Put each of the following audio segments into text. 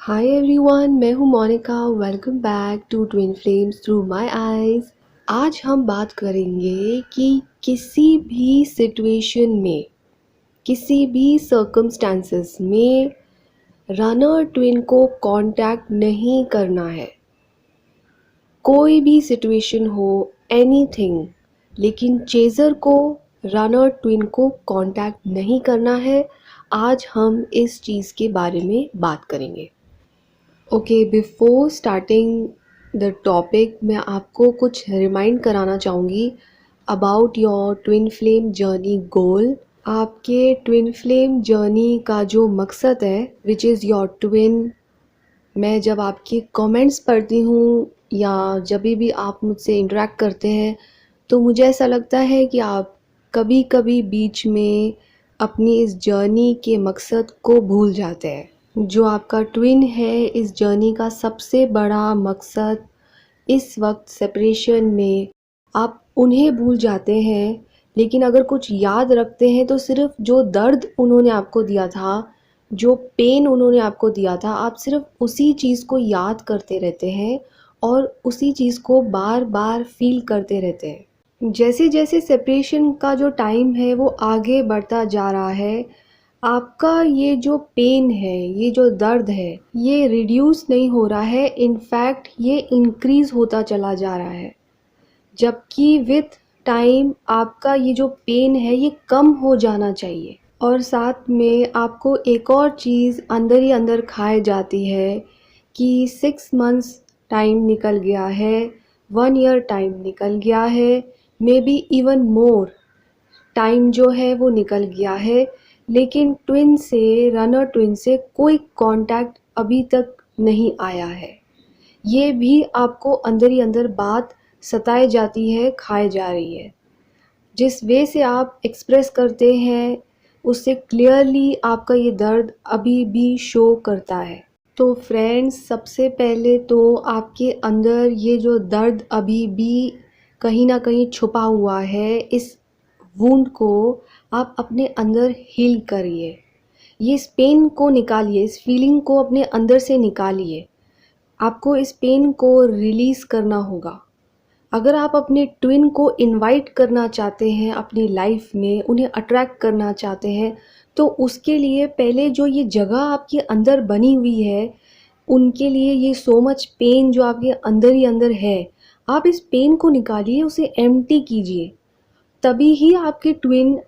हाय everyone, मैं हूँ Monica. Welcome back to twin flames through my eyes. आज हम बात करेंगे कि किसी भी सिचुएशन में, किसी भी सर्कमस्टांसेस में रनर ट्विन को कांटेक्ट नहीं करना है। कोई भी सिचुएशन हो, एनीथिंग, लेकिन चेज़र को, रनर ट्विन को कांटेक्ट नहीं करना है। आज हम इस चीज़ के बारे में बात करेंगे। Okay, before starting the topic मैं आपको कुछ रिमाइंड कराना चाहूँगी about your twin flame journey goal. आपके ट्विन फ्लेम जर्नी का जो मकसद है, विच इज़ योर ट्विन। मैं जब आपके कमेंट्स पढ़ती हूँ या जब भी आप मुझसे इंटरेक्ट करते हैं, तो मुझे ऐसा लगता है कि आप कभी कभी बीच में अपनी इस जर्नी के मकसद को भूल जाते हैं। जो आपका ट्विन है, इस जर्नी का सबसे बड़ा मकसद इस वक्त सेपरेशन में आप उन्हें भूल जाते हैं, लेकिन अगर कुछ याद रखते हैं तो सिर्फ जो दर्द उन्होंने आपको दिया था, जो पेन उन्होंने आपको दिया था, आप सिर्फ उसी चीज़ को याद करते रहते हैं और उसी चीज़ को बार बार फील करते रहते हैं। जैसे जैसे सेपरेशन का जो टाइम है वो आगे बढ़ता जा रहा है, आपका ये जो पेन है, ये जो दर्द है, ये रिड्यूस नहीं हो रहा है, इनफैक्ट ये इंक्रीज होता चला जा रहा है। जबकि विथ टाइम आपका ये जो पेन है ये कम हो जाना चाहिए। और साथ में आपको एक और चीज़ अंदर ही अंदर खाए जाती है कि 6 मंथ्स टाइम निकल गया है, 1 ईयर टाइम निकल गया है, may be even more time जो है वो निकल गया है, लेकिन ट्विन से, रनर ट्विन से कोई कांटेक्ट अभी तक नहीं आया है। ये भी आपको अंदर ही अंदर बात सताए जाती है, खाए जा रही है। जिस वे से आप एक्सप्रेस करते हैं उससे क्लियरली आपका ये दर्द अभी भी शो करता है। तो फ्रेंड्स, सबसे पहले तो आपके अंदर ये जो दर्द अभी भी कहीं ना कहीं छुपा हुआ है, इस वुंड को आप अपने अंदर हील करिए। ये इस पेन को निकालिए, इस फीलिंग को अपने अंदर से निकालिए। आपको इस पेन को रिलीज़ करना होगा। अगर आप अपने ट्विन को इनवाइट करना चाहते हैं अपनी लाइफ में, उन्हें अट्रैक्ट करना चाहते हैं, तो उसके लिए पहले जो ये जगह आपके अंदर बनी हुई है, उनके लिए ये सो मच पेन जो आपके अंदर ही अंदर है, आप इस पेन को निकालिए, उसे एम्प्टी कीजिए। तभी ही आपके ट्विन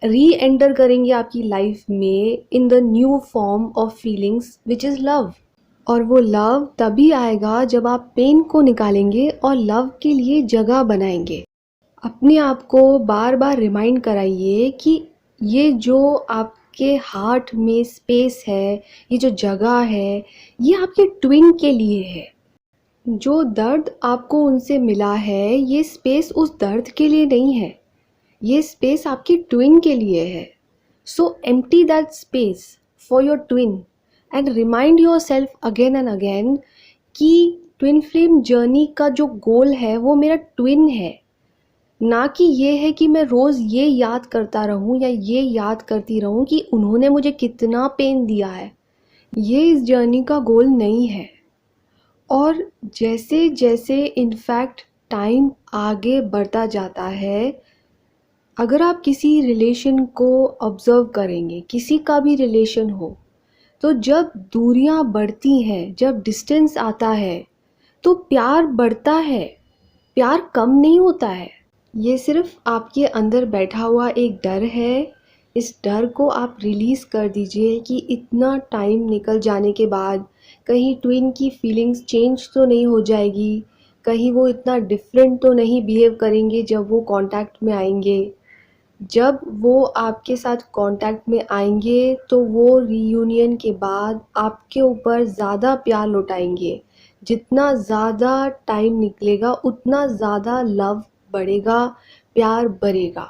री एंटर करेंगे आपकी लाइफ में in the new form of feelings which is love. और वो लव तभी आएगा जब आप पेन को निकालेंगे और लव के लिए जगह बनाएंगे। अपने आप को बार बार रिमाइंड कराइए कि ये जो आपके हार्ट में स्पेस है, ये जो जगह है, ये आपके ट्विन के लिए है। जो दर्द आपको उनसे मिला है, ये स्पेस उस दर्द के लिए नहीं है, ये स्पेस आपके ट्विन के लिए है। सो empty that space for your twin and remind your self again and again कि ट्विन फ्लेम जर्नी का जो गोल है वो मेरा ट्विन है, ना कि ये है कि मैं रोज़ ये याद करता रहूं या ये याद करती रहूं कि उन्होंने मुझे कितना पेन दिया है। ये इस जर्नी का गोल नहीं है। और जैसे जैसे इनफैक्ट टाइम आगे बढ़ता जाता है, अगर आप किसी रिलेशन को ऑब्ज़र्व करेंगे, किसी का भी रिलेशन हो, तो जब दूरियां बढ़ती हैं, जब डिस्टेंस आता है, तो प्यार बढ़ता है, प्यार कम नहीं होता है। ये सिर्फ आपके अंदर बैठा हुआ एक डर है। इस डर को आप रिलीज़ कर दीजिए कि इतना टाइम निकल जाने के बाद कहीं ट्विन की फीलिंग्स चेंज तो नहीं हो जाएगी, कहीं वो इतना डिफरेंट तो नहीं बिहेव करेंगे जब वो कांटेक्ट में आएंगे। जब वो आपके साथ कांटेक्ट में आएंगे तो वो रीयूनियन के बाद आपके ऊपर ज़्यादा प्यार लौटाएंगे। जितना ज़्यादा टाइम निकलेगा उतना ज़्यादा लव बढ़ेगा, प्यार बढ़ेगा।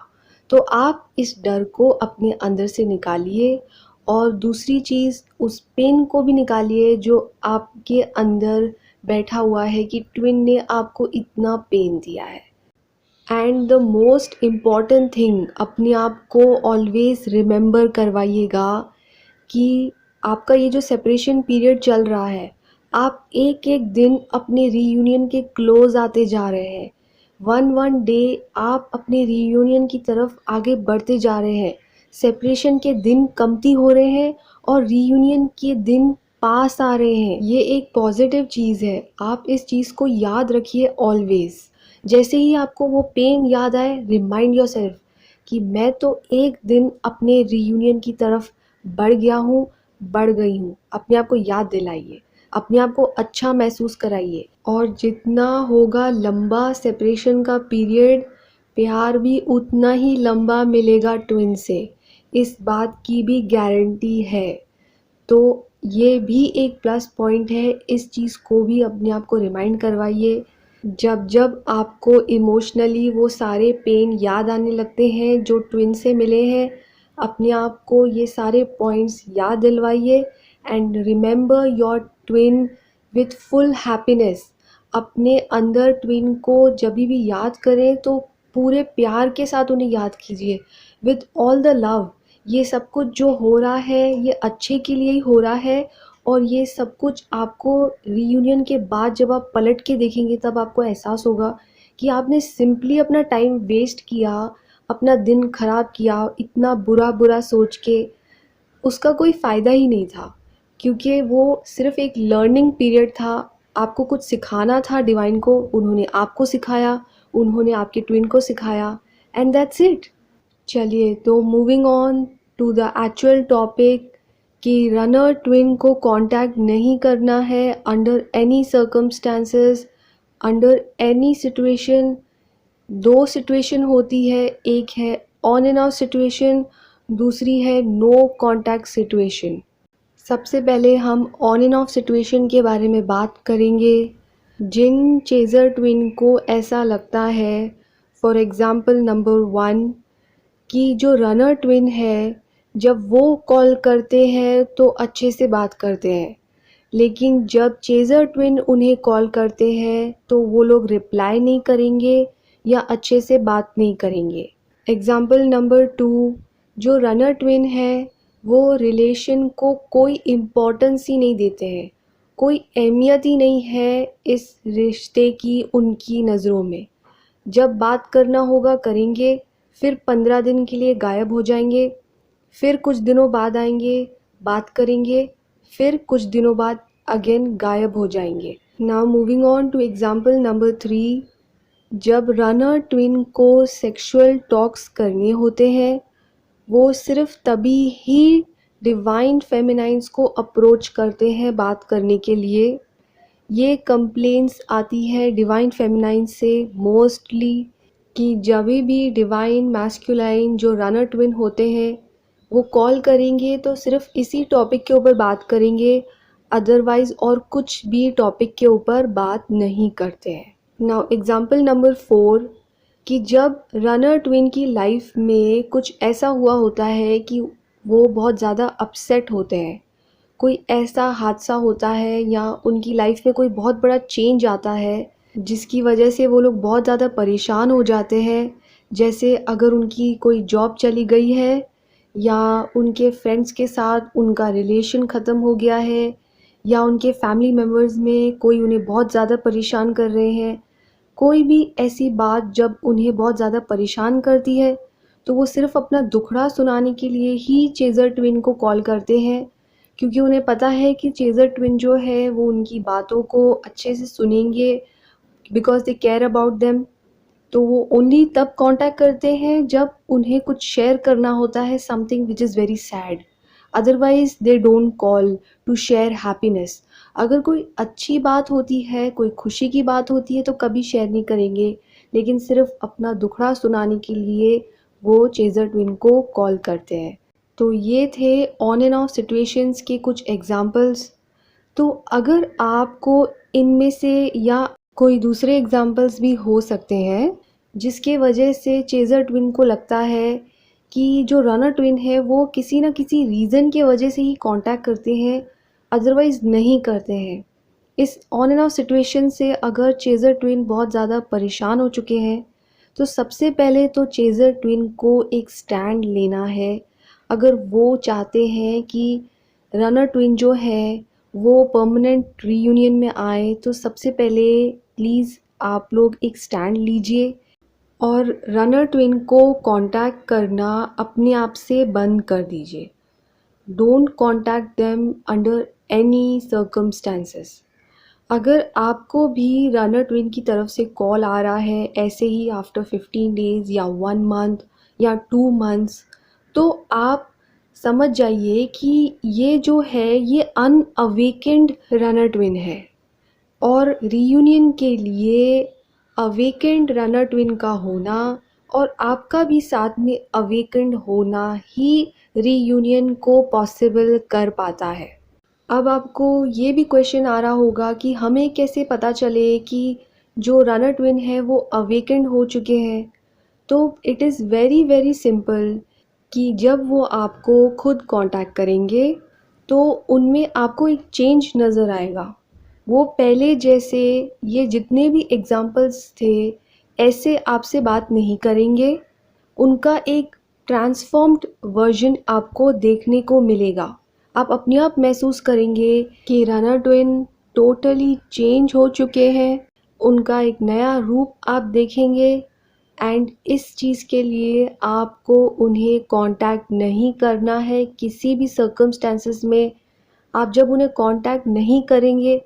तो आप इस डर को अपने अंदर से निकालिए। और दूसरी चीज़, उस पेन को भी निकालिए जो आपके अंदर बैठा हुआ है कि ट्विन ने आपको इतना पेन दिया है। And the most important thing, अपने आप को ऑलवेज रिमेंबर करवाइएगा कि आपका ये जो सेपरेशन पीरियड चल रहा है, आप एक एक दिन अपने रीयूनियन के क्लोज आते जा रहे हैं। वन वन डे आप अपने रीयूनियन की तरफ आगे बढ़ते जा रहे हैं। सेपरेशन के दिन कमती हो रहे हैं और रीयूनियन के दिन पास आ रहे हैं। ये एक पॉजिटिव चीज़ है, आप इस चीज़ को याद रखिए ऑलवेज। जैसे ही आपको वो पेन याद आए, रिमाइंड योरसेल्फ कि मैं तो एक दिन अपने रीयूनियन की तरफ बढ़ गया हूँ, बढ़ गई हूँ। अपने आप को याद दिलाइए, अपने आप को अच्छा महसूस कराइए। और जितना होगा लंबा सेपरेशन का पीरियड, प्यार भी उतना ही लंबा मिलेगा ट्विन से, इस बात की भी गारंटी है। तो ये भी एक प्लस पॉइंट है, इस चीज़ को भी अपने आप को रिमाइंड करवाइए। जब जब आपको इमोशनली वो सारे पेन याद आने लगते हैं जो ट्विन से मिले हैं, अपने आप को ये सारे पॉइंट्स याद दिलवाइए and remember your twin with full happiness. अपने अंदर ट्विन को जब भी याद करें तो पूरे प्यार के साथ उन्हें याद कीजिए, विथ ऑल द लव। ये सब कुछ जो हो रहा है ये अच्छे के लिए ही हो रहा है, और ये सब कुछ आपको रीयूनियन के बाद जब आप पलट के देखेंगे तब आपको एहसास होगा कि आपने सिंपली अपना टाइम वेस्ट किया, अपना दिन ख़राब किया इतना बुरा बुरा सोच के। उसका कोई फ़ायदा ही नहीं था, क्योंकि वो सिर्फ़ एक लर्निंग पीरियड था। आपको कुछ सिखाना था डिवाइन को, उन्होंने आपको सिखाया, उन्होंने आपके ट्विन को सिखाया, एंड दैट्स इट। चलिए तो moving on to the actual topic कि रनर ट्विन को कांटेक्ट नहीं करना है under any circumstances, under any situation. दो सिचुएशन होती है, एक है ऑन एंड ऑफ सिचुएशन, दूसरी है नो कांटेक्ट सिचुएशन। सबसे पहले हम ऑन एंड ऑफ सिचुएशन के बारे में बात करेंगे। जिन चेज़र ट्विन को ऐसा लगता है, फॉर एग्ज़ाम्पल नंबर 1, कि जो रनर ट्विन है जब वो कॉल करते हैं तो अच्छे से बात करते हैं, लेकिन जब चेज़र ट्विन उन्हें कॉल करते हैं तो वो लोग रिप्लाई नहीं करेंगे या अच्छे से बात नहीं करेंगे। एग्ज़ाम्पल नंबर 2, जो रनर ट्विन है वो रिलेशन को कोई इम्पोर्टेंस ही नहीं देते हैं, कोई अहमियत ही नहीं है इस रिश्ते की उनकी नज़रों में। जब बात करना होगा करेंगे, फिर 15 दिन के लिए गायब हो जाएंगे, फिर कुछ दिनों बाद आएंगे, बात करेंगे, फिर कुछ दिनों बाद अगेन गायब हो जाएंगे। Now moving on to example number 3, जब रनर ट्विन को सेक्सुअल टॉक्स करने होते हैं, वो सिर्फ तभी ही डिवाइन फेमिनाइंस को अप्रोच करते हैं बात करने के लिए। ये कंप्लेंट्स आती है डिवाइन फेमिनाइन से मोस्टली कि जब भी डिवाइन मैस्कुलाइन जो रनर ट्विन होते हैं वो कॉल करेंगे तो सिर्फ इसी टॉपिक के ऊपर बात करेंगे, अदरवाइज़ और कुछ भी टॉपिक के ऊपर बात नहीं करते हैं। नाउ एग्जाम्पल नंबर 4, कि जब रनर ट्विन की लाइफ में कुछ ऐसा हुआ होता है कि वो बहुत ज़्यादा अपसेट होते हैं, कोई ऐसा हादसा होता है या उनकी लाइफ में कोई बहुत बड़ा चेंज आता है जिसकी वजह से वो लोग बहुत ज़्यादा परेशान हो जाते हैं। जैसे अगर उनकी कोई जॉब चली गई है या उनके फ्रेंड्स के साथ उनका रिलेशन ख़त्म हो गया है या उनके फैमिली मेम्बर्स में कोई उन्हें बहुत ज़्यादा परेशान कर रहे हैं, कोई भी ऐसी बात जब उन्हें बहुत ज़्यादा परेशान करती है तो वो सिर्फ़ अपना दुखड़ा सुनाने के लिए ही चेज़र ट्विन को कॉल करते हैं, क्योंकि उन्हें पता है कि चेज़र ट्विन जो है वो उनकी बातों को अच्छे से सुनेंगे, because they care about them. तो वो ओनली तब कांटेक्ट करते हैं जब उन्हें कुछ शेयर करना होता है, something which is very sad. Otherwise they don't call to share happiness. अगर कोई अच्छी बात होती है, कोई खुशी की बात होती है तो कभी शेयर नहीं करेंगे, लेकिन सिर्फ अपना दुखड़ा सुनाने के लिए वो चेज़र ट्विन को कॉल करते हैं। तो ये थे ऑन एंड ऑफ सिचुएशंस के कुछ एग्जांपल्स। तो अगर आपको इनमें से या कोई दूसरे एग्जांपल्स भी हो सकते हैं जिसके वजह से चेज़र ट्विन को लगता है कि जो रनर ट्विन है वो किसी ना किसी रीज़न के वजह से ही कांटेक्ट करते हैं, अदरवाइज़ नहीं करते हैं। इस ऑन एंड ऑफ सिचुएशन से अगर चेज़र ट्विन बहुत ज़्यादा परेशान हो चुके हैं तो सबसे पहले तो चेज़र ट्विन को एक स्टैंड लेना है। अगर वो चाहते हैं कि रनर ट्विन जो है वो परमानेंट रीयूनियन में आए, तो सबसे पहले प्लीज़ आप लोग एक स्टैंड लीजिए और रनर ट्विन को कांटेक्ट करना अपने आप से बंद कर दीजिए। Don't contact them under any circumstances. अगर आपको भी रनर ट्विन की तरफ से कॉल आ रहा है ऐसे ही आफ्टर 15 डेज़ या 1 मंथ या 2 मंथ्स, तो आप समझ जाइए कि ये जो है ये अनअवेकेंड रनर ट्विन है और रीयूनियन के लिए अवेकेंड रनर ट्विन का होना और आपका भी साथ में अवेकेंड होना ही रीयूनियन को पॉसिबल कर पाता है। अब आपको ये भी क्वेश्चन आ रहा होगा कि हमें कैसे पता चले कि जो रनर ट्विन है वो अवेकेंड हो चुके हैं। तो it is very very simple कि जब वो आपको खुद कांटेक्ट करेंगे तो उनमें आपको एक चेंज नज़र आएगा। वो पहले जैसे ये जितने भी एग्जाम्पल्स थे ऐसे आपसे बात नहीं करेंगे। उनका एक ट्रांसफॉर्म्ड वर्जन आपको देखने को मिलेगा। आप अपने आप महसूस करेंगे कि रनर ट्विन टोटली चेंज हो चुके हैं। उनका एक नया रूप आप देखेंगे एंड इस चीज़ के लिए आपको उन्हें कांटेक्ट नहीं करना है किसी भी सर्कमस्टेंसेस में। आप जब उन्हें कांटेक्ट नहीं करेंगे,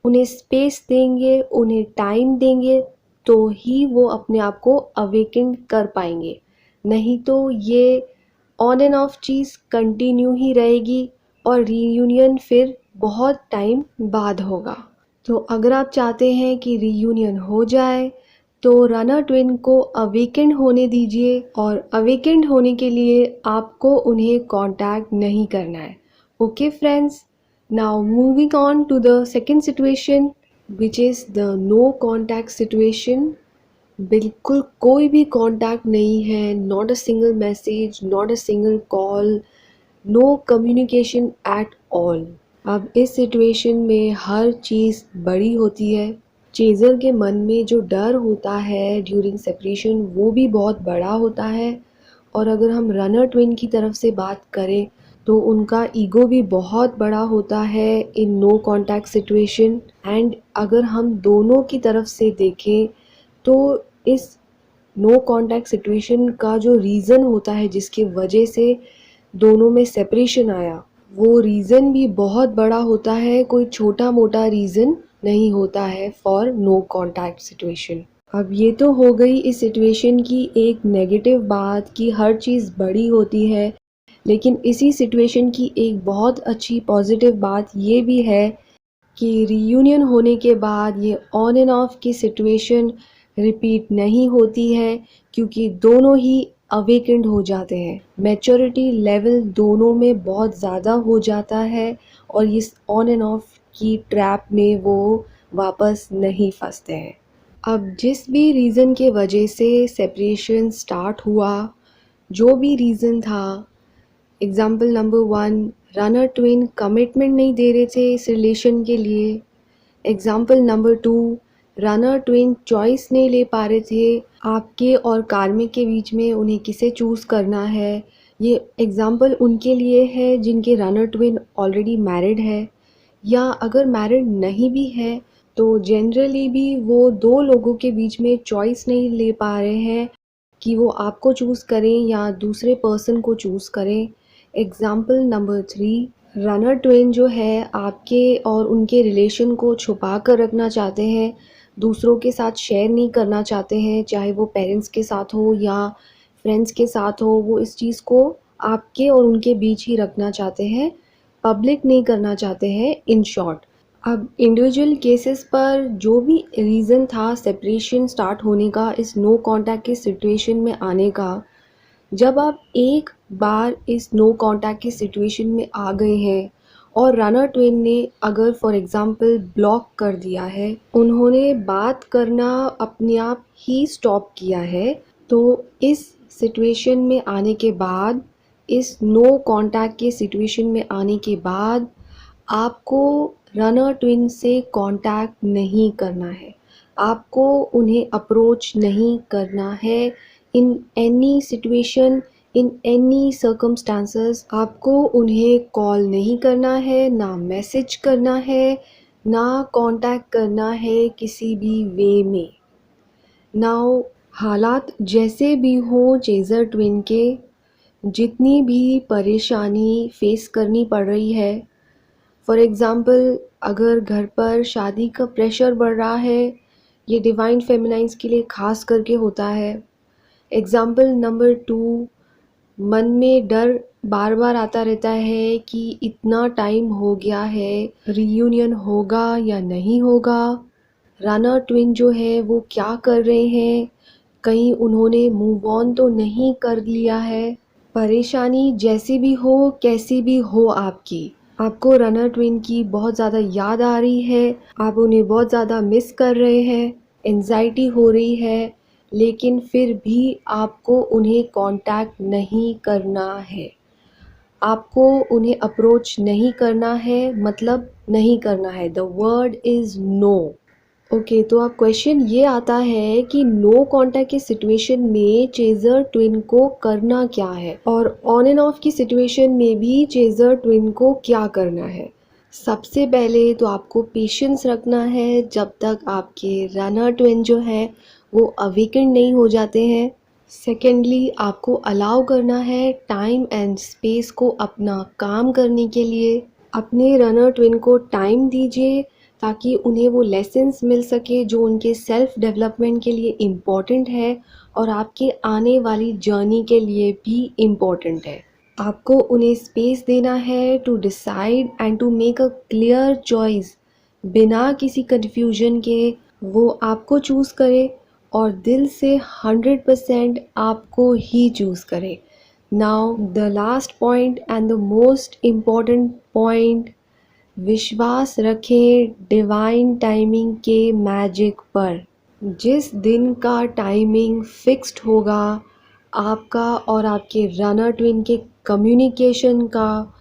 उन्हें स्पेस देंगे, उन्हें टाइम देंगे, तो ही वो अपने आप को अवेकन कर पाएंगे। नहीं तो ये ऑन एंड ऑफ चीज़ कंटिन्यू ही रहेगी और रीयूनियन फिर बहुत टाइम बाद होगा। तो अगर आप चाहते हैं कि रीयूनियन हो जाए तो रनर ट्विन को अवेकेंड होने दीजिए और अवेकेंड होने के लिए आपको उन्हें कांटेक्ट नहीं करना है। Okay friends, now moving on to the second situation which is the no contact situation. बिल्कुल कोई भी कांटेक्ट नहीं है, not a single message, not a single call, no communication at all. अब इस सिचुएशन में हर चीज़ बड़ी होती है। चेज़र के मन में जो डर होता है ड्यूरिंग सेपरेशन वो भी बहुत बड़ा होता है। और अगर हम रनर ट्विन की तरफ से बात करें तो उनका ईगो भी बहुत बड़ा होता है in no contact situation. And अगर हम दोनों की तरफ से देखें तो इस नो कांटेक्ट सिचुएशन का जो रीज़न होता है जिसकी वजह से दोनों में सेपरेशन आया, वो रीज़न भी बहुत बड़ा होता है, कोई छोटा मोटा रीज़न नहीं होता है फॉर नो कांटेक्ट सिचुएशन। अब ये तो हो गई इस सिचुएशन की एक नेगेटिव बात कि हर चीज़ बड़ी होती है, लेकिन इसी सिचुएशन की एक बहुत अच्छी पॉजिटिव बात ये भी है कि रीयूनियन होने के बाद ये ऑन एंड ऑफ की सिचुएशन रिपीट नहीं होती है क्योंकि दोनों ही अवेकेंड हो जाते हैं। मैच्योरिटी लेवल दोनों में बहुत ज़्यादा हो जाता है और इस ऑन एंड ऑफ की ट्रैप में वो वापस नहीं फंसते हैं। अब जिस भी रीज़न के वजह से सेपरेशन स्टार्ट हुआ, जो भी रीज़न था, example number 1, runner twin commitment नहीं दे रहे थे इस रिलेशन के लिए। Example number 2, runner twin choice नहीं ले पा रहे थे आपके और कार्मिक के बीच में उन्हें किसे चूज़ करना है। ये एग्ज़ाम्पल उनके लिए है जिनके रनर ट्विन ऑलरेडी मैरिड है, या अगर मैरिड नहीं भी है तो जनरली भी वो दो लोगों के बीच में चॉइस नहीं ले पा रहे हैं कि वो आपको चूज़ करें या दूसरे पर्सन को चूज़ करें। एग्ज़ाम्पल नंबर 3, रनर ट्विन जो है आपके और उनके रिलेशन को छुपा कर रखना चाहते हैं, दूसरों के साथ शेयर नहीं करना चाहते हैं, चाहे वो पेरेंट्स के साथ हो या फ्रेंड्स के साथ हो। वो इस चीज़ को आपके और उनके बीच ही रखना चाहते हैं, पब्लिक नहीं करना चाहते हैं इन शॉर्ट। अब इंडिविजुअल केसेस पर जो भी रीज़न था सेपरेशन स्टार्ट होने का, इस नो कांटेक्ट की सिचुएशन में आने का, जब आप एक बार इस नो कांटेक्ट की सिचुएशन में आ गए हैं और रनर ट्विन ने अगर फॉर एग्ज़ाम्पल ब्लॉक कर दिया है, उन्होंने बात करना अपने आप ही स्टॉप किया है, तो इस सिचुएशन में आने के बाद, इस नो कांटेक्ट के सिचुएशन में आने के बाद आपको रनर ट्विन से कांटेक्ट नहीं करना है, आपको उन्हें अप्रोच नहीं करना है in any situation, in any circumstances आपको उन्हें कॉल नहीं करना है, ना मैसेज करना है, ना कांटेक्ट करना है किसी भी वे में। नाउ हालात जैसे भी हों चेज़र ट्विन के, जितनी भी परेशानी फेस करनी पड़ रही है, फॉर एग्ज़ाम्पल अगर घर पर शादी का प्रेशर बढ़ रहा है, ये डिवाइन फेमिनाइन्स के लिए ख़ास करके होता है। एग्ज़ाम्पल नंबर 2, मन में डर बार बार आता रहता है कि इतना टाइम हो गया है, रीयूनियन होगा या नहीं होगा, राना ट्विन जो है वो क्या कर रहे हैं, कहीं उन्होंने मूव ऑन तो नहीं कर लिया है। परेशानी जैसी भी हो, कैसी भी हो आपको रनर ट्विन की बहुत ज़्यादा याद आ रही है, आप उन्हें बहुत ज़्यादा मिस कर रहे हैं, एंजाइटी हो रही है, लेकिन फिर भी आपको उन्हें कांटेक्ट नहीं करना है, आपको उन्हें अप्रोच नहीं करना है, मतलब नहीं करना है। The word is no. Okay, तो अब क्वेश्चन ये आता है कि नो कांटेक्ट की सिचुएशन में चेज़र ट्विन को करना क्या है, और ऑन एंड ऑफ की सिचुएशन में भी चेज़र ट्विन को क्या करना है। सबसे पहले तो आपको पेशेंस रखना है जब तक आपके रनर ट्विन जो है वो अवेकन नहीं हो जाते हैं। सेकेंडली आपको अलाउ करना है टाइम एंड स्पेस को अपना काम करने के लिए। अपने रनर ट्विन को टाइम दीजिए ताकि उन्हें वो लेसन्स मिल सके जो उनके सेल्फ डेवलपमेंट के लिए इम्पॉर्टेंट है और आपके आने वाली जर्नी के लिए भी इम्पॉर्टेंट है। आपको उन्हें स्पेस देना है to decide and to make a clear choice, बिना किसी कन्फ्यूजन के वो आपको चूज़ करे और दिल से 100% आपको ही चूज़ करे। Now the last point and the most important point, विश्वास रखें डिवाइन टाइमिंग के मैजिक पर। जिस दिन का टाइमिंग फिक्स्ड होगा आपका और आपके रनर ट्विन के कम्युनिकेशन का,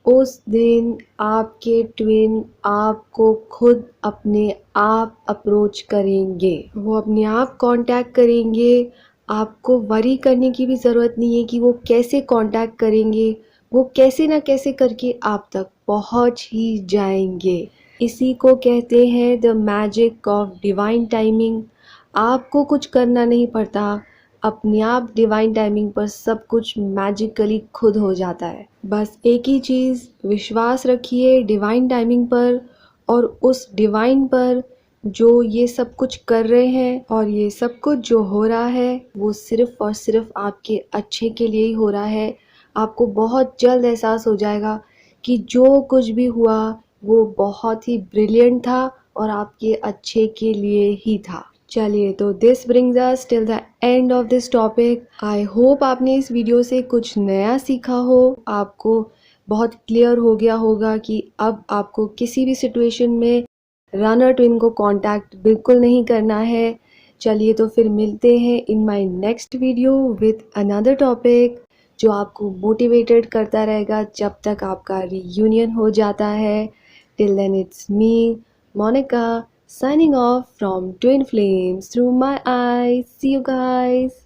उस दिन आपके ट्विन आपको खुद अपने आप अप्रोच करेंगे, वो अपने आप कांटेक्ट करेंगे। आपको वरी करने की भी ज़रूरत नहीं है कि वो कैसे कांटेक्ट करेंगे, वो कैसे ना कैसे करके आप तक पहुंच ही जाएंगे। इसी को कहते हैं the magic of divine timing. आपको कुछ करना नहीं पड़ता, अपने आप डिवाइन टाइमिंग पर सब कुछ मैजिकली खुद हो जाता है। बस एक ही चीज़, विश्वास रखिए डिवाइन टाइमिंग पर और उस डिवाइन पर जो ये सब कुछ कर रहे हैं, और ये सब कुछ जो हो रहा है वो सिर्फ और सिर्फ आपके अच्छे के लिए ही हो रहा है। आपको बहुत जल्द एहसास हो जाएगा कि जो कुछ भी हुआ वो बहुत ही ब्रिलियंट था और आपके अच्छे के लिए ही था। चलिए, तो this brings us till the end of this topic. I hope आपने इस वीडियो से कुछ नया सीखा हो, आपको बहुत क्लियर हो गया होगा कि अब आपको किसी भी सिचुएशन में रनर ट्विन को कांटेक्ट बिल्कुल नहीं करना है। चलिए, तो फिर मिलते हैं in my next video with another topic जो आपको मोटिवेटेड करता रहेगा जब तक आपका रीयूनियन हो जाता है। Till then it's me, Monica, signing off from Twin Flames through my eyes. See you guys.